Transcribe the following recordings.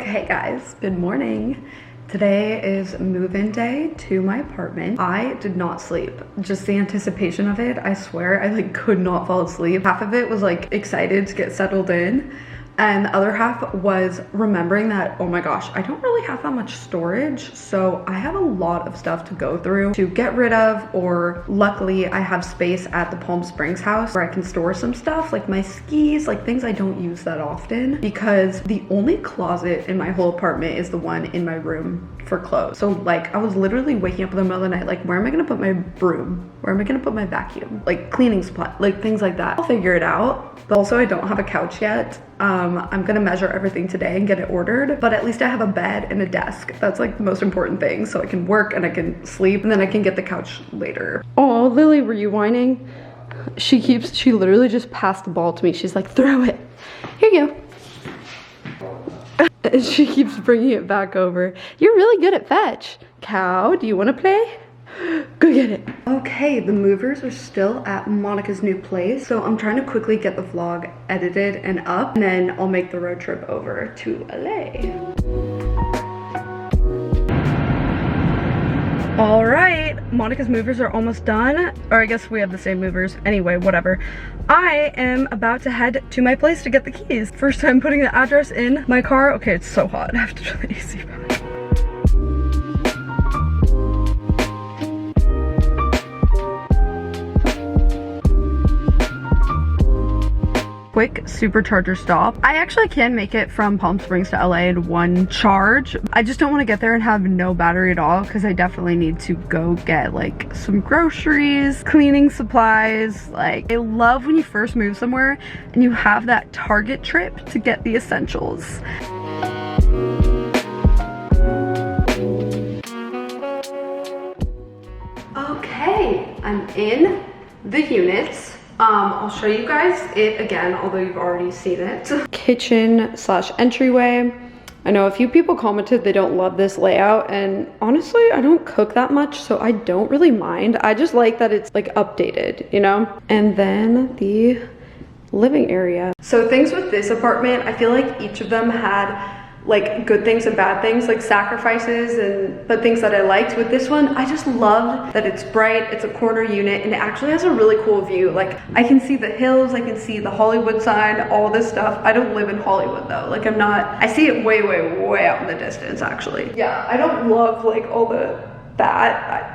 Okay guys, good morning. Today is move-in day to my apartment. I did not sleep. Just the anticipation of it, I swear I could not fall asleep. Half of it was excited to get settled in, and the other half was remembering that, oh my gosh, I don't really have that much storage, so I have a lot of stuff to go through to get rid of, or luckily I have space at the Palm Springs house where I can store some stuff like my skis, things I don't use that often, because the only closet in my whole apartment is the one in my room for clothes. So I was literally waking up in the middle of the night where am I gonna put my broom? Where am I gonna put my vacuum? Cleaning supply, things like that. I'll figure it out. But also I don't have a couch yet. I'm gonna measure everything today and get it ordered, but at least I have a bed and a desk. That's the most important thing, so I can work and I can sleep, and then I can get the couch later. Oh, Lily, were you whining? She literally just passed the ball to me. She's like, throw it. Here you go. And she keeps bringing it back over. You're really good at fetch. Cow, do you wanna play? Go get it. Okay, the movers are still at Monica's new place, so I'm trying to quickly get the vlog edited and up, and then I'll make the road trip over to LA. All right, Monica's movers are almost done, or I guess we have the same movers. Anyway, whatever. I am about to head to my place to get the keys. First time putting the address in my car. Okay, it's so hot. I have to turn the AC back. Quick supercharger stop. I actually can make it from Palm Springs to LA in one charge. I just don't want to get there and have no battery at all, because I definitely need to go get some groceries, cleaning supplies. I love when you first move somewhere and you have that Target trip to get the essentials. Okay, I'm in the units. I'll show you guys it again, although you've already seen it. Kitchen / entryway. I know a few people commented they don't love this layout, and honestly, I don't cook that much, so I don't really mind. I just like that it's updated, you know? And then the living area. So things with this apartment, I feel like each of them had good things and bad things, sacrifices, but things that I liked. With this one, I just loved that it's bright, it's a corner unit, and it actually has a really cool view. I can see the hills, I can see the Hollywood sign, all this stuff. I don't live in Hollywood though. I see it way out in the distance actually. Yeah, I don't love all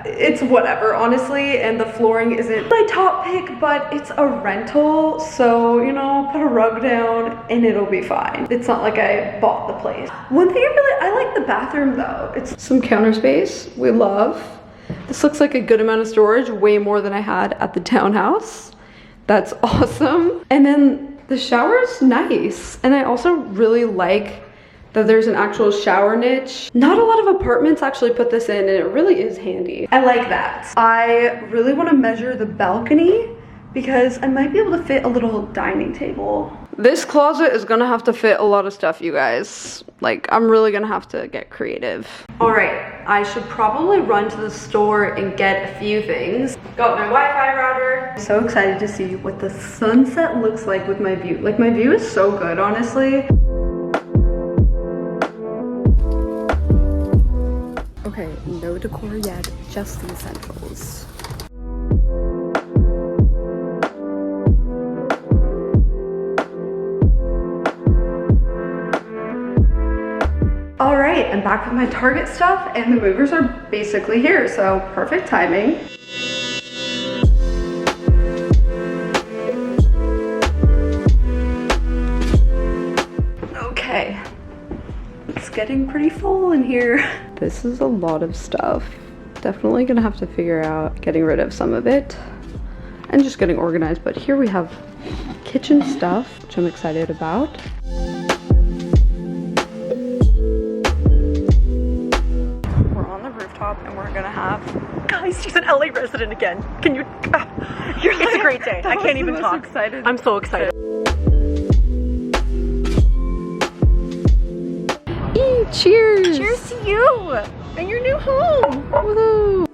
it's whatever, honestly, and the flooring isn't my top pick, but it's a rental, so put a rug down and it'll be fine. It's not like I bought the place. One thing I like the bathroom though. It's some counter space we love. This looks like a good amount of storage, way more than I had at the townhouse. That's awesome. And then the shower's nice, and I also really like that there's an actual shower niche. Not a lot of apartments actually put this in, and it really is handy. I like that. I really want to measure the balcony because I might be able to fit a little dining table. This closet is gonna have to fit a lot of stuff, you guys. I'm really gonna have to get creative. All right, I should probably run to the store and get a few things. Got my Wi-Fi router. I'm so excited to see what the sunset looks like with my view. My view is so good, honestly. Okay, no decor yet, just the essentials. All right, I'm back with my Target stuff, and the movers are basically here, so perfect timing. Okay, it's getting pretty full in here. This is a lot of stuff. Definitely gonna have to figure out getting rid of some of it and just getting organized, but here we have kitchen stuff, which I'm excited about. We're on the rooftop and we're gonna have... Guys, she's an LA resident again. Can you... It's a great day. I can't even talk. Excited. I'm so excited. Cheers! Cheers to you and your new home. Woohoo!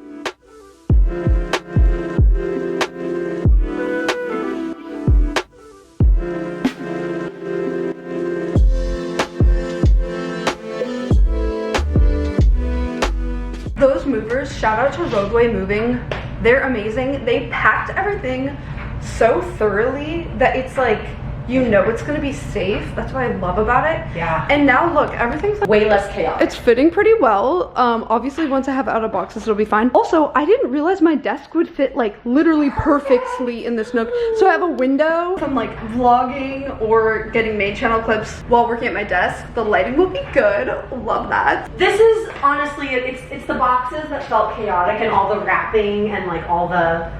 shout out to Roadway Moving. They're amazing. They packed everything so thoroughly that it's like, you know it's gonna be safe. That's what I love about it. Yeah. And now look, everything's Way less chaotic. it's fitting pretty well. Obviously once I have out of boxes, it'll be fine. Also, I didn't realize my desk would fit like literally perfectly in this nook. So I have a window from like vlogging or getting main channel clips while working at my desk. The lighting will be good. Love that. This is honestly, it's the boxes that felt chaotic and all the wrapping and like all the,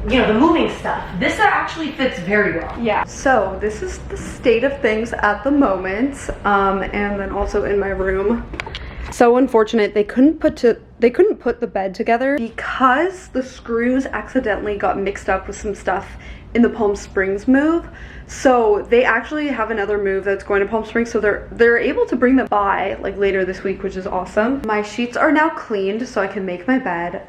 you know, the moving stuff. This actually fits very well. Yeah. So this is the state of things at the moment, and then also in my room. So unfortunate, they couldn't put the bed together because the screws accidentally got mixed up with some stuff in the Palm Springs move. So they actually have another move that's going to Palm Springs, so they're able to bring them by like later this week, which is awesome. My sheets are now cleaned so I can make my bed,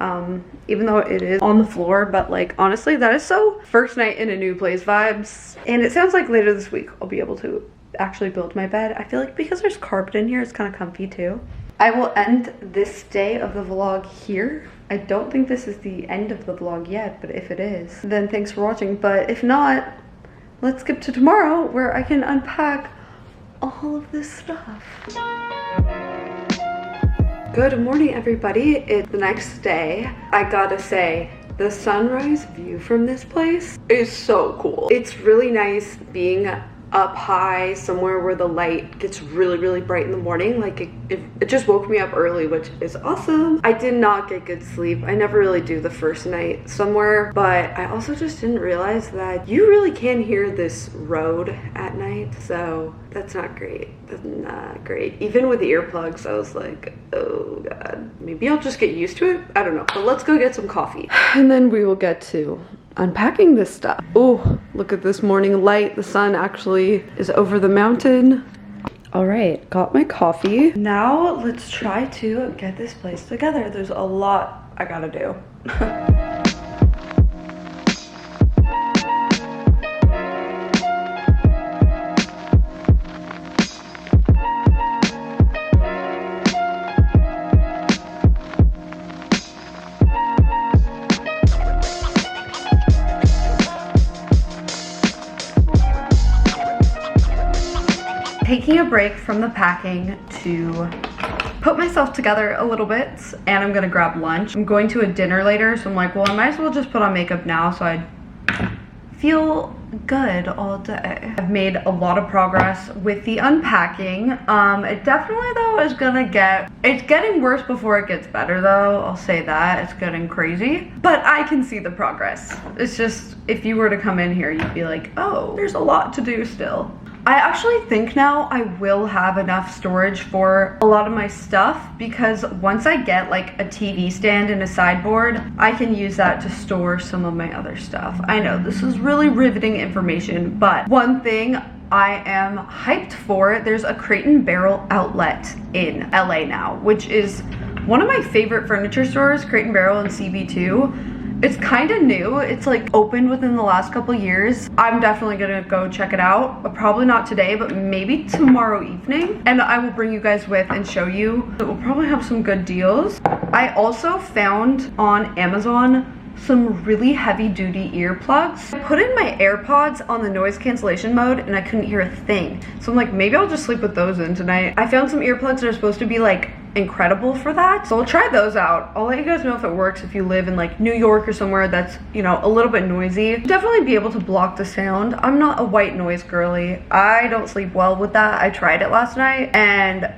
even though it is on the floor, but like honestly that is so first night in a new place vibes. And it sounds like later this week I'll be able to actually build my bed. I feel like because there's carpet in here, it's kind of comfy too. I will end this day of the vlog here. I don't think this is the end of the vlog yet, but if it is, then thanks for watching. But if not, let's skip to tomorrow where I can unpack all of this stuff. Good morning, everybody. It's the next day. I gotta say, the sunrise view from this place is so cool. It's really nice being up high somewhere where the light gets really bright in the morning. Like it just woke me up early, which is awesome. I did not get good sleep. I never really do the first night somewhere, but I also just didn't realize that you really can hear this road at night, so that's not great. That's not great. Even with the earplugs, I was like, oh god, maybe I'll just get used to it. I don't know, but let's go get some coffee and then we will get to unpacking this stuff. Oh, look at this morning light. The sun actually is over the mountain. All right, got my coffee. Now let's try to get this place together. There's a lot I gotta do. Taking a break from the packing to put myself together a little bit, and I'm gonna grab lunch. I'm going to a dinner later, so I'm like, well, I might as well just put on makeup now so I feel good all day. I've made a lot of progress with the unpacking. It definitely though is it's getting worse before it gets better though. I'll say that. It's getting crazy, but I can see the progress. It's just, if you were to come in here, you'd be like, oh, there's a lot to do still. I actually think now I will have enough storage for a lot of my stuff, because once I get like a TV stand and a sideboard, I can use that to store some of my other stuff. I know this is really riveting information, but one thing I am hyped for, there's a Crate & Barrel outlet in LA now, which is one of my favorite furniture stores, Crate & Barrel and CB2. It's kind of new. It's like opened within the last couple years. I'm definitely gonna go check it out, but probably not today, but maybe tomorrow evening. And I will bring you guys with and show you. It will probably have some good deals. I also found on Amazon some really heavy duty earplugs. I put in my AirPods on the noise cancellation mode and I couldn't hear a thing. So I'm like, maybe I'll just sleep with those in tonight. I found some earplugs that are supposed to be like incredible for that, so I'll try those out. I'll let you guys know if it works if you live in like New York or somewhere that's, you know, a little bit noisy. Definitely be able to block the sound. I'm not a white noise girly. I don't sleep well with that. I tried it last night and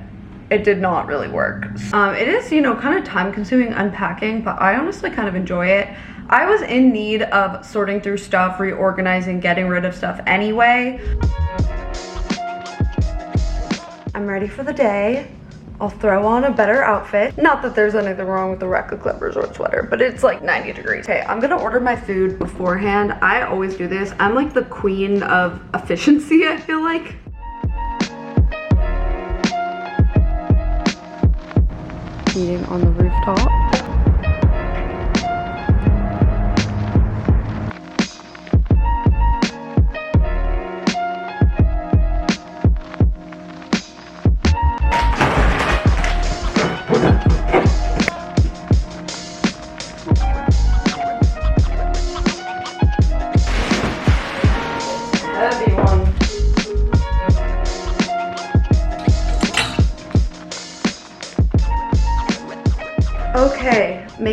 it did not really work. It is, you know, kind of time consuming unpacking, but I honestly kind of enjoy it. I was in need of sorting through stuff, reorganizing, getting rid of stuff anyway. I'm ready for the day. I'll throw on a better outfit. Not that there's anything wrong with the Recca Clippers or sweater, but it's like 90 degrees. Okay, I'm gonna order my food beforehand. I always do this. I'm like the queen of efficiency, I feel like. Eating on the rooftop.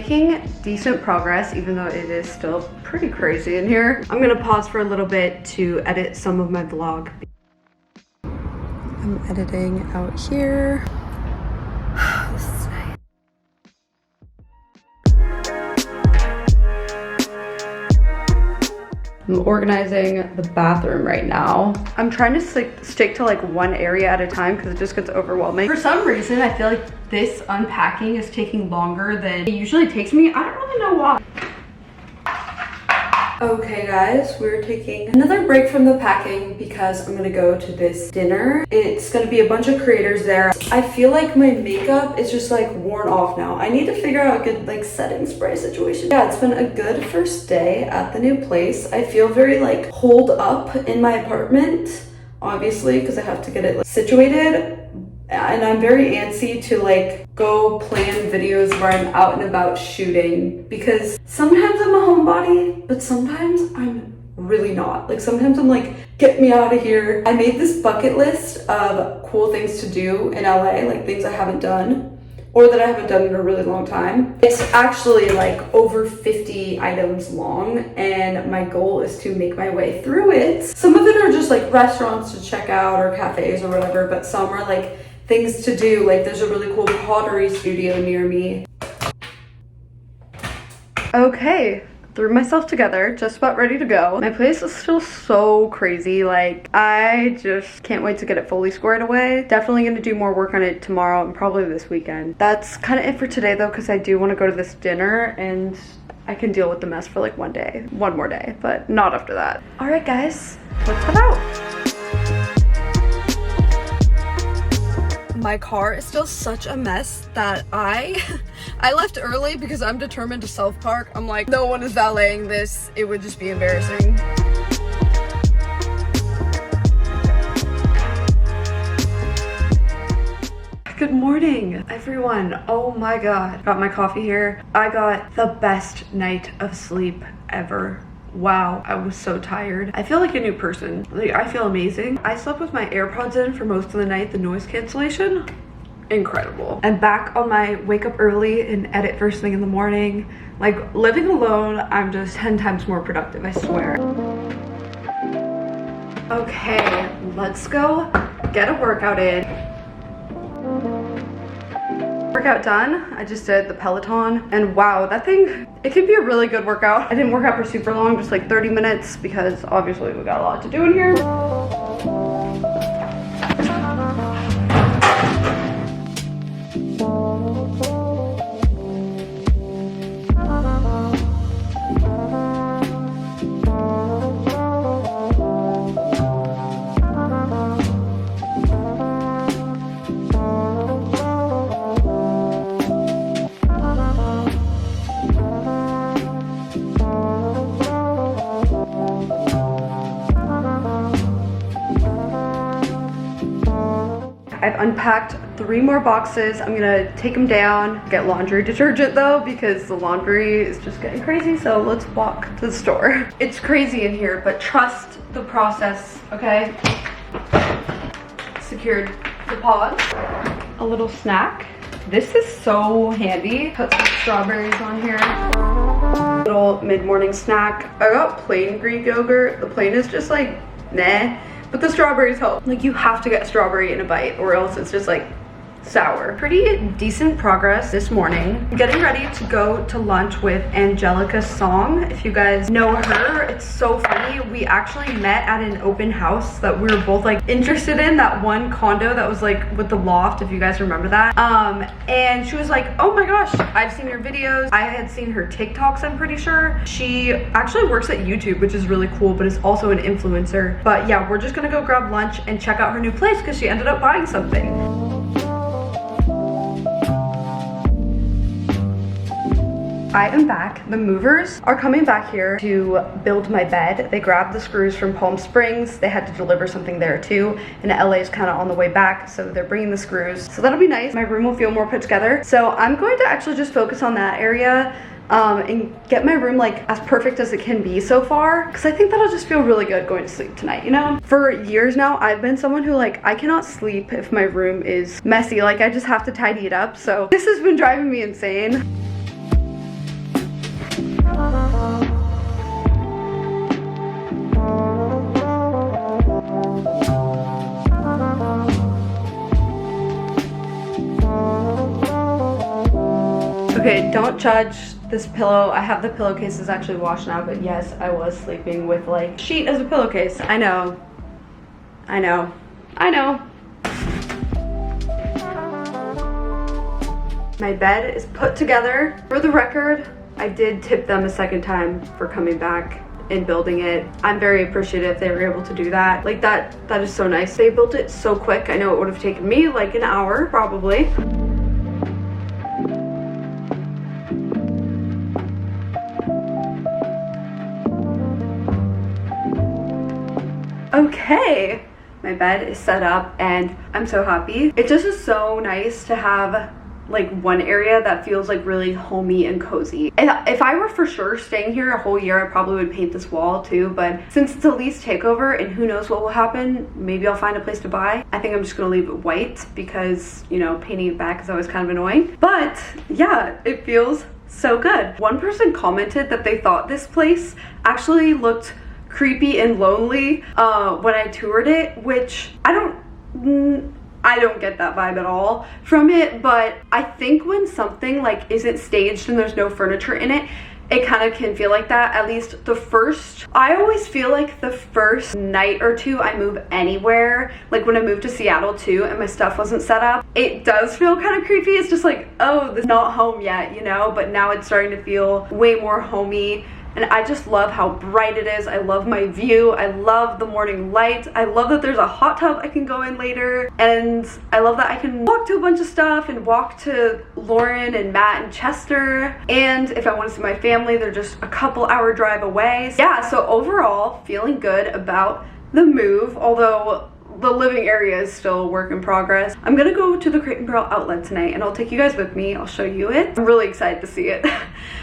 making decent progress, even though it is still pretty crazy in here. I'm gonna pause for a little bit to edit some of my vlog. I'm editing out here. This is nice. I'm organizing the bathroom right now. I'm trying to stick to like one area at a time because it just gets overwhelming. For some reason, I feel like this unpacking is taking longer than it usually takes me. I don't really know why. Okay guys, we're taking another break from the packing because I'm gonna go to this dinner. It's gonna be a bunch of creators there. I feel like my makeup is just like worn off now. I need to figure out a good like setting spray situation. Yeah, it's been a good first day at the new place. I feel very like holed up in my apartment, obviously, because I have to get it like, situated. And I'm very antsy to like go plan videos where I'm out and about shooting, because sometimes I'm a homebody, but sometimes I'm really not. Like sometimes I'm like, get me out of here. I made this bucket list of cool things to do in LA, like things I haven't done or that I haven't done in a really long time. It's actually like over 50 items long, and my goal is to make my way through it. Some of it are just like restaurants to check out or cafes or whatever, but some are like things to do. Like there's a really cool pottery studio near me. Okay, threw myself together, just about ready to go. My place is still so crazy. Like I just can't wait to get it fully squared away. Definitely gonna do more work on it tomorrow and probably this weekend. That's kind of it for today though, because I do want to go to this dinner and I can deal with the mess for like one more day, but not after that. All right guys, let's head out. My car is still such a mess that I left early because I'm determined to self-park. I'm like, no one is valeting this. It would just be embarrassing. Good morning, everyone. Oh my God. Got my coffee here. I got the best night of sleep ever. Wow, I was so tired. I feel like a new person. Like, I feel amazing. I slept with my AirPods in for most of the night. The noise cancellation, incredible. I'm back on my wake up early and edit first thing in the morning. Like living alone, I'm just 10 times more productive, I swear. Okay, let's go get a workout in. Workout done. I just did the Peloton, and wow, that thing, it can be a really good workout. I didn't work out for super long, just like 30 minutes, because obviously we got a lot to do in here. I've unpacked 3 more boxes. I'm gonna take them down, get laundry detergent though, because the laundry is just getting crazy. So let's walk to the store. It's crazy in here, but trust the process, okay? Secured the pod. A little snack. This is so handy. Put some strawberries on here. Little mid-morning snack. I got plain Greek yogurt. The plain is just like, nah. But the strawberries help. Like you have to get strawberry in a bite or else it's just like sour. Pretty decent progress this morning. I'm getting ready to go to lunch with Angelica Song. If you guys know her, it's so funny. We actually met at an open house that we were both like interested in, that one condo that was like with the loft, if you guys remember that. And she was like, oh my gosh, I've seen your videos. I had seen her TikToks, I'm pretty sure. She actually works at YouTube, which is really cool, but is also an influencer. But yeah, we're just gonna go grab lunch and check out her new place because she ended up buying something. I am back. The movers are coming back here to build my bed. They grabbed the screws from Palm Springs. They had to deliver something there too, and LA is kind of on the way back, so they're bringing the screws. So that'll be nice. My room will feel more put together. So I'm going to actually just focus on that area and get my room like as perfect as it can be so far, because I think that'll just feel really good going to sleep tonight, you know? For years now, I've been someone who like, I cannot sleep if my room is messy. Like I just have to tidy it up. So this has been driving me insane. Okay, don't judge this pillow. I have the pillowcases actually washed now, but yes, I was sleeping with like sheet as a pillowcase. I know. I know. I know. My bed is put together. For the record, I did tip them a second time for coming back and building it. I'm very appreciative they were able to do that. Like that is so nice. They built it so quick. I know it would have taken me like an hour probably. Okay, my bed is set up and I'm so happy. It just is so nice to have like one area that feels like really homey and cozy. If I were for sure staying here a whole year, I probably would paint this wall too, but since it's a lease takeover and who knows what will happen, maybe I'll find a place to buy. I think I'm just gonna leave it white because, you know, painting it back is always kind of annoying. But yeah, it feels so good. One person commented that they thought this place actually looked creepy and lonely when I toured it, which I don't get that vibe at all from it, but I think when something like isn't staged and there's no furniture in it, it kind of can feel like that. At least I always feel like the first night or two I move anywhere, like when I moved to Seattle too and my stuff wasn't set up, it does feel kind of creepy. It's just like, oh, this is not home yet, you know, but now it's starting to feel way more homey. And I just love how bright it is. I love my view. I love the morning light. I love that there's a hot tub I can go in later. And I love that I can walk to a bunch of stuff and walk to Lauren and Matt and Chester. And if I want to see my family, they're just a couple hour drive away. Yeah, so overall, feeling good about the move, although the living area is still a work in progress. I'm gonna go to the Crate & Barrel outlet tonight and I'll take you guys with me. I'll show you it. I'm really excited to see it.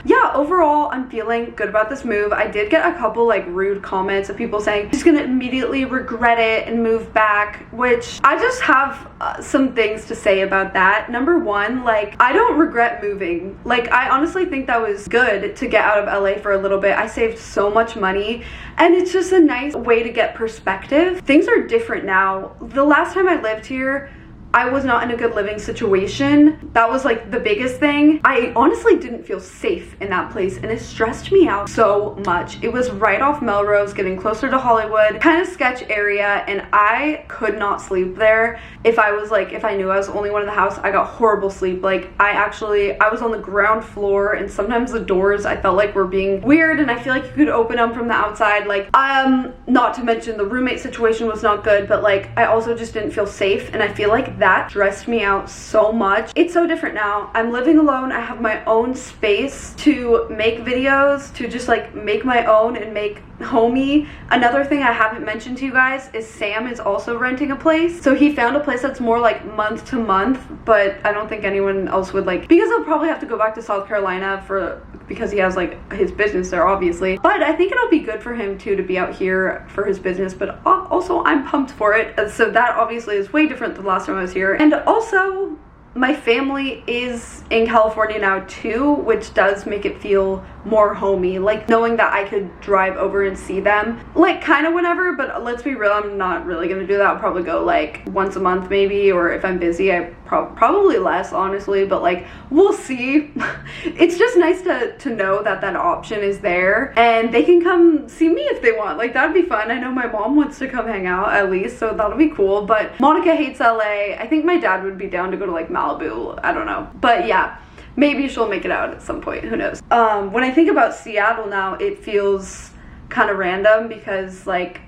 Yeah, overall, I'm feeling good about this move. I did get a couple like rude comments of people saying, she's gonna immediately regret it and move back, which I just have some things to say about that. Number one, like, I don't regret moving. Like, I honestly think that was good to get out of LA for a little bit. I saved so much money and it's just a nice way to get perspective. Things are different now. The last time I lived here, I was not in a good living situation. That was like the biggest thing. I honestly didn't feel safe in that place and it stressed me out so much. It was right off Melrose, getting closer to Hollywood, kind of sketch area, and I could not sleep there. If I knew I was the only one in the house, I got horrible sleep. Like I was on the ground floor and sometimes the doors I felt like were being weird and I feel like you could open them from the outside. Like, not to mention the roommate situation was not good, but like I also just didn't feel safe and I feel like that stressed me out so much. It's so different now. I'm living alone. I have my own space to make videos, to just like make my own and make homey. Another thing I haven't mentioned to you guys is Sam is also renting a place. So he found a place that's more like month to month, but I don't think anyone else would, like, because he'll probably have to go back to South Carolina because he has like his business there obviously, but I think it'll be good for him too to be out here for his business. But also I'm pumped for it. So that obviously is way different than the last time I was here. And also my family is in California now too, which does make it feel more homey, like knowing that I could drive over and see them like kind of whenever. But let's be real, I'm not really gonna do that. I'll probably go like once a month maybe, or if I'm busy I probably less, honestly, but like we'll see. It's just nice to know that that option is there and they can come see me if they want. Like that'd be fun. I know my mom wants to come hang out at least, so that'll be cool. But Monica hates LA. I think my dad would be down to go to like Malibu, I don't know, but yeah, maybe she'll make it out at some point, who knows. When I think about Seattle now, it feels kind of random because like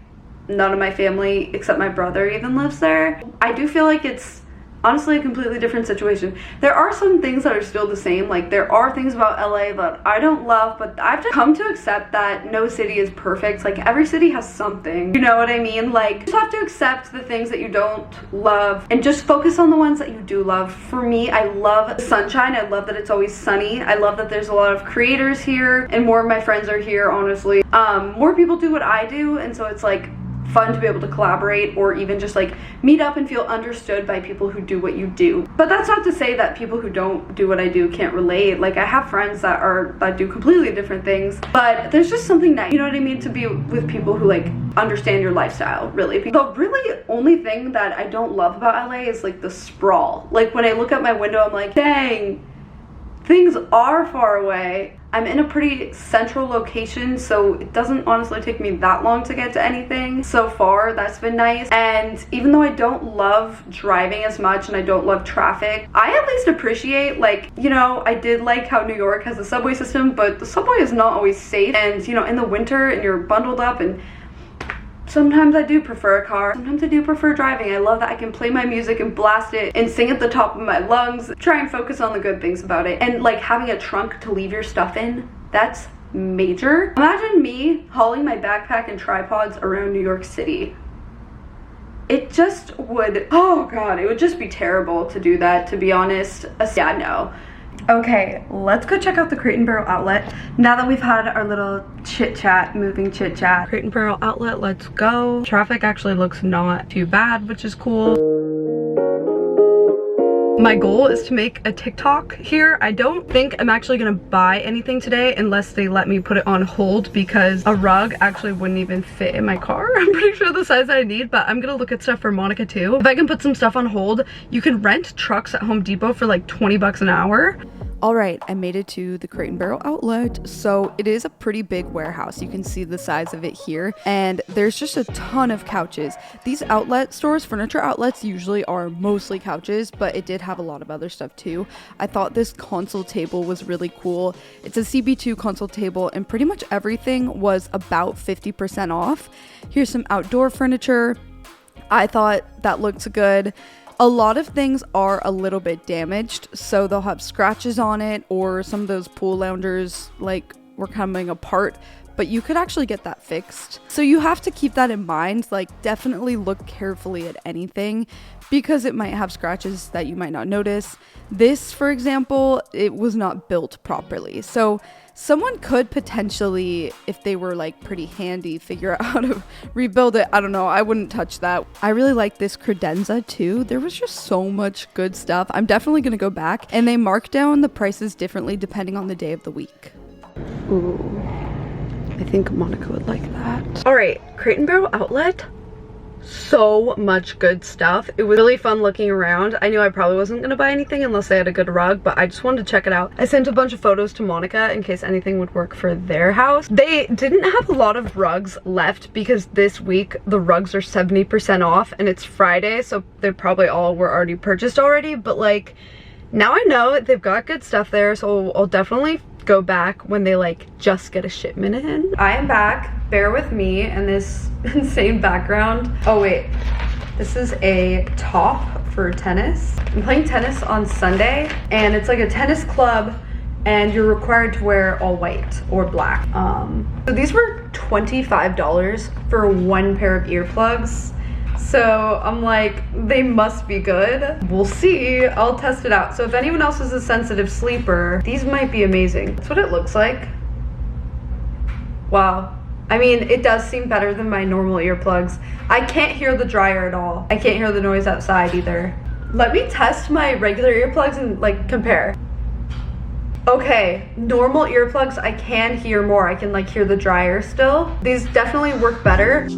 none of my family except my brother even lives there. I do feel like it's honestly a completely different situation. There are some things that are still the same. Like there are things about LA that I don't love, but I've just come to accept that no city is perfect. Like every city has something, you know what I mean? Like you just have to accept the things that you don't love and just focus on the ones that you do love. For me, I love sunshine. I love that it's always sunny. I love that there's a lot of creators here and more of my friends are here, honestly. More people do what I do, and so it's like fun to be able to collaborate or even just like meet up and feel understood by people who do what you do. But that's not to say that people who don't do what I do can't relate. Like I have friends that do completely different things, but there's just something nice, you know what I mean, to be with people who like understand your lifestyle, really. The really only thing that I don't love about LA is like the sprawl. Like when I look out my window, I'm like, dang, things are far away. I'm in a pretty central location, so it doesn't honestly take me that long to get to anything. So far, that's been nice. And even though I don't love driving as much and I don't love traffic, I at least appreciate, like, you know, I did like how New York has a subway system, but the subway is not always safe. And, you know, in the winter and you're bundled up, and sometimes I do prefer a car. Sometimes I do prefer driving. I love that I can play my music and blast it and sing at the top of my lungs. Try and focus on the good things about it. And like having a trunk to leave your stuff in, that's major. Imagine me hauling my backpack and tripods around New York City. It just would, oh God, it would just be terrible to do that, to be honest. Yeah, no. Okay, let's go check out the Crate and Barrel outlet. Now that we've had our little chit chat, moving chit chat. Crate and Barrel outlet, let's go. Traffic actually looks not too bad, which is cool. My goal is to make a TikTok here. I don't think I'm actually gonna buy anything today unless they let me put it on hold, because a rug actually wouldn't even fit in my car. I'm pretty sure the size that I need, but I'm gonna look at stuff for Monica too. If I can put some stuff on hold, you can rent trucks at Home Depot for like 20 bucks an hour. All right, I made it to the Crate and Barrel outlet. So it is a pretty big warehouse. You can see the size of it here, and there's just a ton of couches. These outlet stores, furniture outlets, usually are mostly couches, but it did have a lot of other stuff too. I thought this console table was really cool. It's a CB2 console table, and pretty much everything was about 50% off. Here's some outdoor furniture. I thought that looked good. A lot of things are a little bit damaged, so they'll have scratches on it, or some of those pool loungers like were coming apart, but you could actually get that fixed. So you have to keep that in mind. Like, definitely look carefully at anything because it might have scratches that you might not notice. This, for example, it was not built properly. So someone could potentially, if they were like pretty handy, figure out how to rebuild it. I don't know. I wouldn't touch that. I really like this credenza too. There was just so much good stuff. I'm definitely going to go back, and they mark down the prices differently depending on the day of the week. Ooh, I think Monica would like that. All right, Crate and Barrel outlet. So much good stuff. It was really fun looking around. I knew I probably wasn't gonna buy anything unless they had a good rug, but I just wanted to check it out. I sent a bunch of photos to Monica in case anything would work for their house. They didn't have a lot of rugs left because this week the rugs are 70% off, and it's Friday, so they probably all were already purchased already, but like, now I know they've got good stuff there, so I'll definitely go back when they like just get a shipment in. I am back. Bear with me and this insane background. Oh wait, this is a top for tennis. I'm playing tennis on Sunday, and it's like a tennis club, and you're required to wear all white or black. So these were $25 for one pair of earplugs. So I'm like, they must be good. We'll see. I'll test it out. So if anyone else is a sensitive sleeper, these might be amazing. That's what it looks like. Wow. I mean, it does seem better than my normal earplugs. I can't hear the dryer at all. I can't hear the noise outside either. Let me test my regular earplugs and like compare. Okay, normal earplugs, I can hear more. I can like hear the dryer still. These definitely work better.